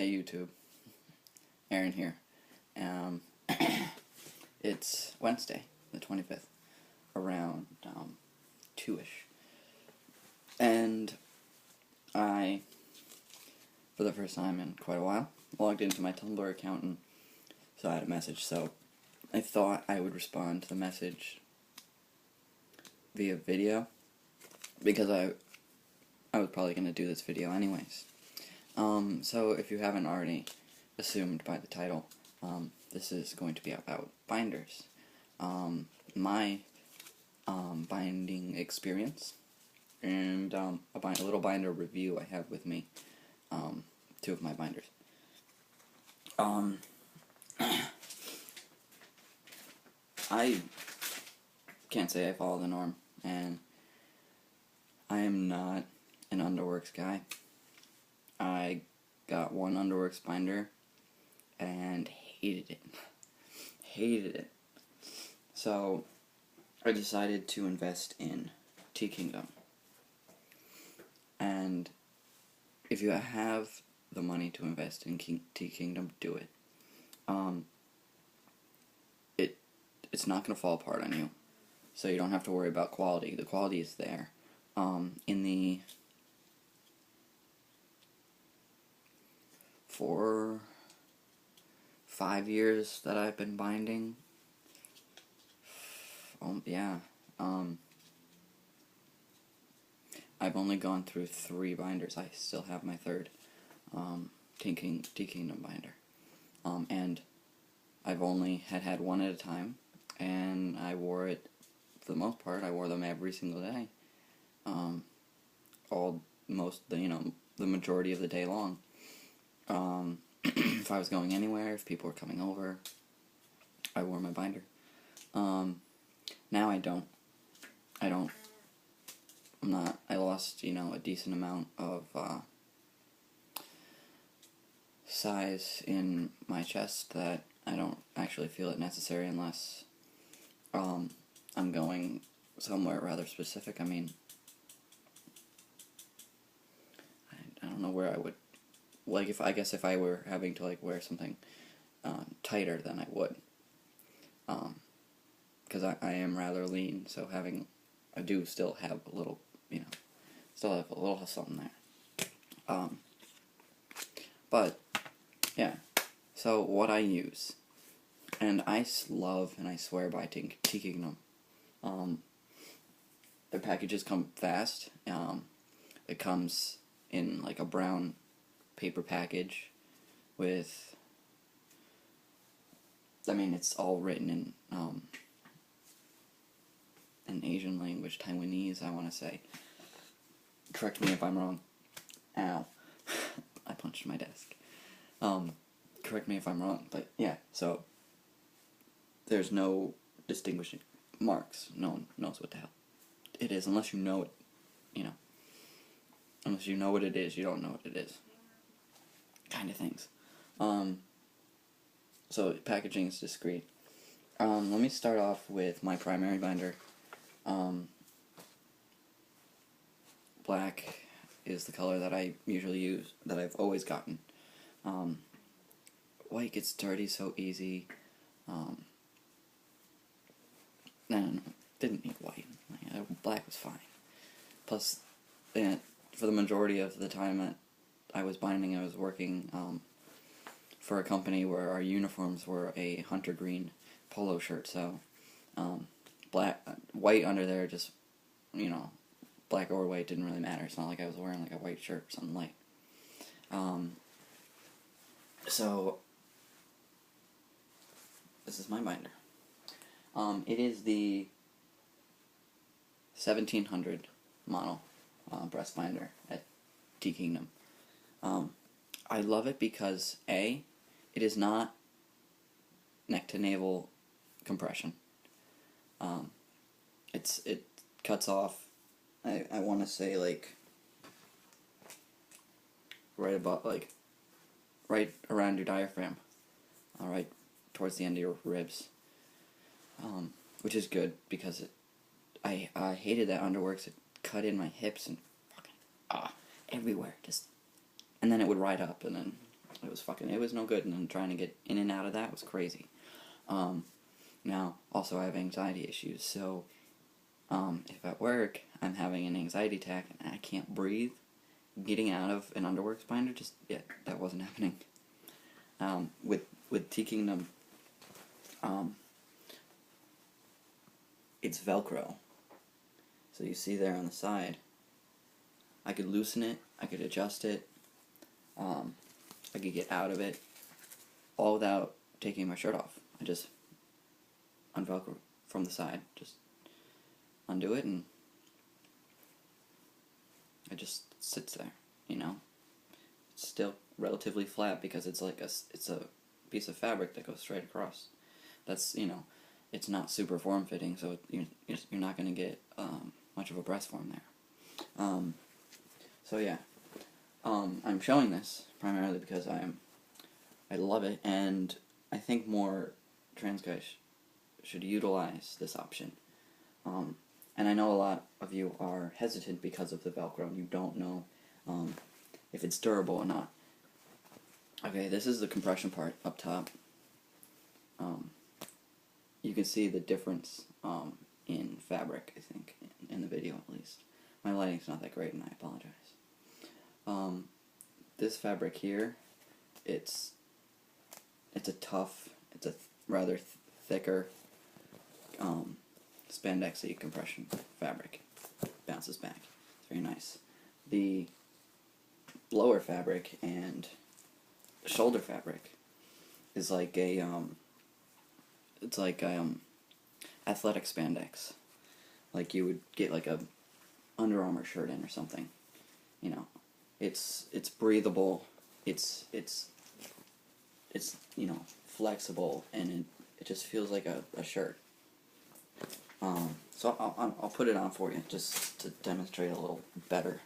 Hey YouTube, Aaron here. It's Wednesday, the 25th, around 2-ish. And I, for the first time in quite a while, logged into my Tumblr account and saw I had a message, so I thought I would respond to the message via video, because I was probably going to do this video anyways. So if you haven't already assumed by the title, this is going to be about binders. My binding experience, and a little binder review I have with me, two of my binders. I can't say I follow the norm, and I am not an underworks guy. I got one underworks binder and hated it. Hated it. So I decided to invest in Tea Kingdom. And if you have the money to invest in Tea Kingdom, do it. It's not going to fall apart on you, so you don't have to worry about quality. The quality is there. In the 4-5 years that I've been binding, I've only gone through 3 binders. I still have my third Tea Kingdom binder, and I've only had one at a time, and I wore it, for the most part, I wore them every single day, the majority of the day long. If I was going anywhere, if people were coming over, I wore my binder. Now I don't. I lost, a decent amount of size in my chest that I don't actually feel it necessary unless I'm going somewhere rather specific. I mean, I don't know where I would, if I were having to wear something tighter, then I would, because I am rather lean, so I do still have a little, still have a little something there. But yeah, so what I use, and I love and I swear by Tea Kingdom. Their packages come fast. It comes in a brown paper package with, it's all written in an Asian language, Taiwanese, I want to say. Correct me if I'm wrong. Ow. I punched my desk. Correct me if I'm wrong, but yeah, so there's no distinguishing marks. No one knows what the hell it is unless you know it, Unless you know what it is, you don't know what it is. Kind of things. So packaging is discreet. Let me start off with my primary binder. Black is the color that I usually use, that I've always gotten. White gets dirty so easy. No, didn't need white. Black was fine. Plus, for the majority of the time that I was binding, I was working for a company where our uniforms were a hunter green polo shirt, so white under there, just, black or white didn't really matter. It's not like I was wearing a white shirt or something light. So this is my binder. It is the 1700 model breast binder at Tea Kingdom. I love it because A, it is not neck to navel compression. It cuts off, I want to say right about right around your diaphragm, right towards the end of your ribs, which is good because I hated that underworks. It cut in my hips and fucking everywhere, and then it would ride up, and then it was no good, and then trying to get in and out of that was crazy. Now, also I have anxiety issues, so if at work I'm having an anxiety attack and I can't breathe, getting out of an underworks binder, that wasn't happening. With Tea Kingdom, it's Velcro. So you see there on the side, I could loosen it, I could adjust it, I could get out of it, all without taking my shirt off. I just unvelcro from the side, just undo it, and it just sits there, you know. It's still relatively flat because it's a piece of fabric that goes straight across. That's, you know, it's not super form-fitting, so you're not going to get much of a breast form there. So yeah, I'm showing this primarily because I love it, and I think more trans guys should utilize this option. And I know a lot of you are hesitant because of the Velcro, and you don't know if it's durable or not. Okay, this is the compression part up top. You can see the difference in fabric, I think, in the video at least. My lighting's not that great, and I apologize. This fabric here, it's a rather thicker spandexy compression fabric. Bounces back. It's very nice. The blower fabric and shoulder fabric is like athletic spandex. Like you would get like a Under Armour shirt in or something. You know, it's breathable. It's you know, flexible, and it just feels like a shirt. So I'll put it on for you just to demonstrate a little better.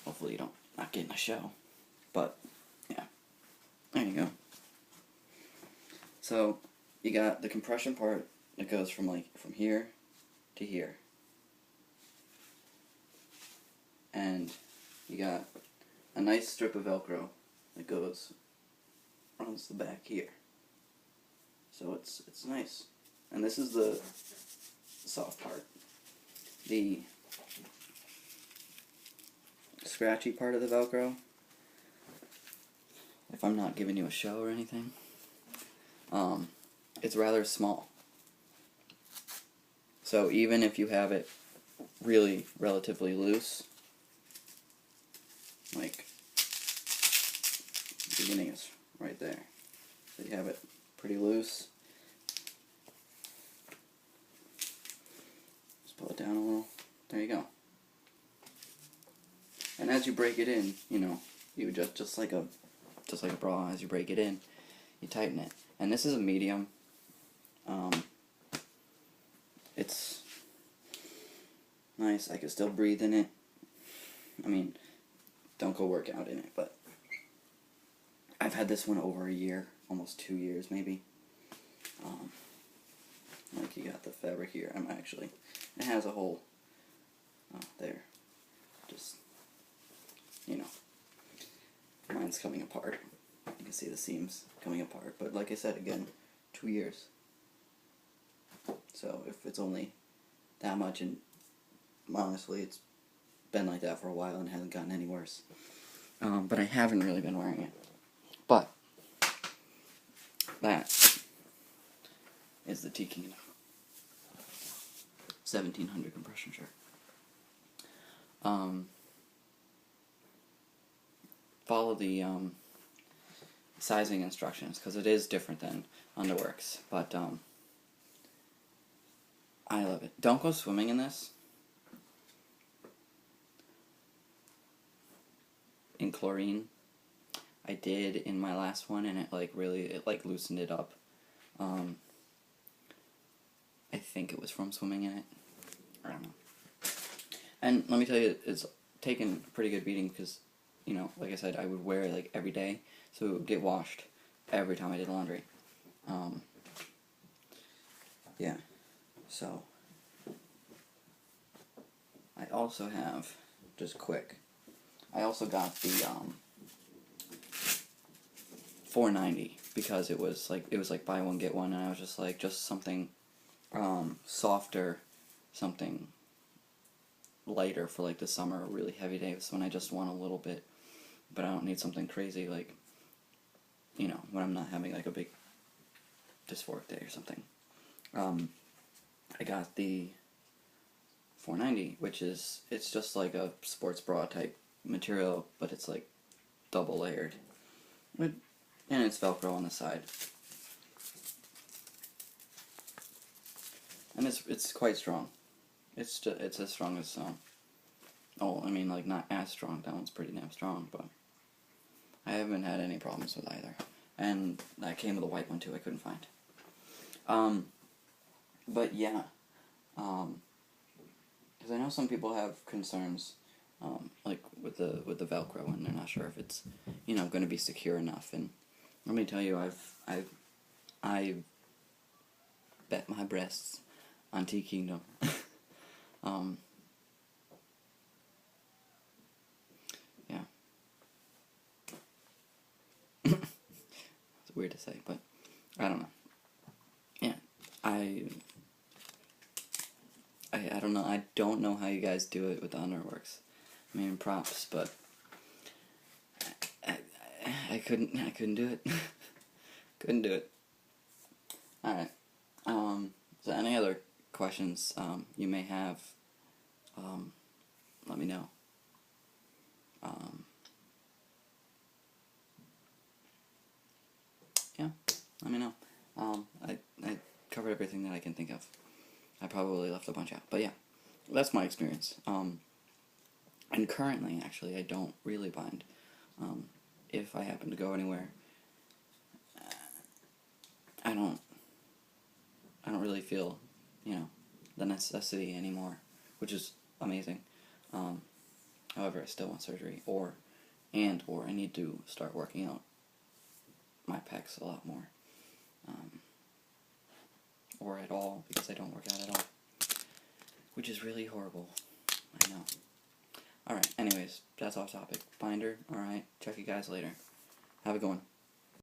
Hopefully you don't not getting a show, but yeah, there you go. So you got the compression part that goes from here to here, and you got a nice strip of Velcro that runs the back here. So it's nice. And this is the soft part. The scratchy part of the Velcro, if I'm not giving you a show or anything, it's rather small. So even if you have it really relatively loose, like the beginning is right there, so you have it pretty loose, just pull it down a little, there you go. And as you break it in, you know, you just like a bra, as you break it in, you tighten it. And this is a medium. It's nice. I can still breathe in it. I mean, don't go work out in it, but I've had this one over a year, almost 2 years maybe. Like you got the fabric here. It has a hole there. Just, you know, mine's coming apart. You can see the seams coming apart. But like I said, again, 2 years. So if it's only that much, and honestly, it's been like that for a while and hasn't gotten any worse. But I haven't really been wearing it. But that is the Tea Kingdom 1700 compression shirt. Follow the sizing instructions, because it is different than underworks, but I love it. Don't go swimming in this in chlorine. I did in my last one, and it really loosened it up. I think it was from swimming in it. I don't know. And let me tell you, it's taken a pretty good beating because, you know, like I said, I would wear it like every day, so it would get washed every time I did laundry. Yeah. So I also have just quick. I also got the 490 because it was like buy one get one, and I was just like, just something softer, something lighter for like the summer or really heavy days when I just want a little bit, but I don't need something crazy, like, you know, when I'm not having like a big dysphoric day or something. I got the 490, which is, it's just like a sports bra type material, but it's like double layered, and it's Velcro on the side, and it's quite strong. It's as strong as oh, I mean, like, not as strong. That one's pretty damn strong, but I haven't had any problems with either. And that came with a white one too. I couldn't find. But yeah, because I know some people have concerns, like with the Velcro, and they're not sure if it's, you know, going to be secure enough. And let me tell you, I bet my breasts on Tea Kingdom. Yeah. It's weird to say, but I don't know. Yeah, I don't know. I don't know how you guys do it with the underworks. I mean, props, but I couldn't do it. Couldn't do it. Alright. So any other questions you may have, let me know. Yeah, let me know. I covered everything that I can think of. I probably left a bunch out, but yeah, that's my experience. And currently, actually, I don't really mind. If I happen to go anywhere, I don't really feel, you know, the necessity anymore, which is amazing. However, I still want surgery, or I need to start working out my pecs a lot more, or at all, because I don't work out at all, which is really horrible. I know. Alright, anyways, that's off topic. Binder, alright, check you guys later. Have a good one.